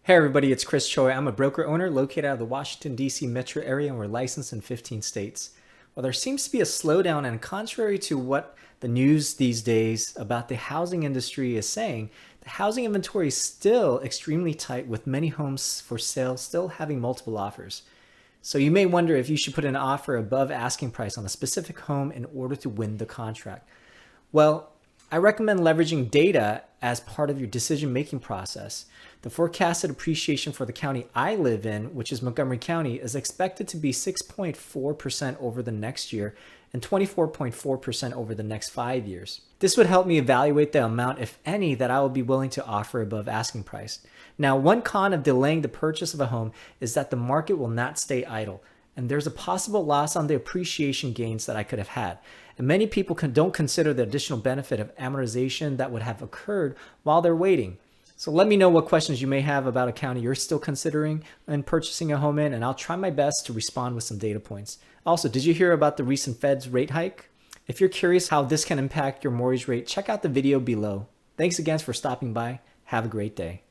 Hey everybody, it's Choe. I'm a broker owner located out of the Washington, D.C. metro area, and we're licensed in 15 states. Well, there seems to be a slowdown, and contrary to what the news these days about the housing industry is saying, the housing inventory is still extremely tight, with many homes for sale still having multiple offers. So you may wonder if you should put an offer above asking price on a specific home in order to win the contract. Well, I recommend leveraging data as part of your decision-making process. The forecasted appreciation for the county I live in, which is Montgomery County, is expected to be 6.4% over the next year and 24.4% over the next 5 years. This would help me evaluate the amount, if any, that I will be willing to offer above asking price. Now, one con of delaying the purchase of a home is that the market will not stay idle, and there's a possible loss on the appreciation gains that I could have had. And many people don't consider the additional benefit of amortization that would have occurred while they're waiting. So let me know what questions you may have about a county you're still considering when purchasing a home in, and I'll try my best to respond with some data points. Also, did you hear about the recent Fed's rate hike? If you're curious how this can impact your mortgage rate, check out the video below. Thanks again for stopping by. Have a great day.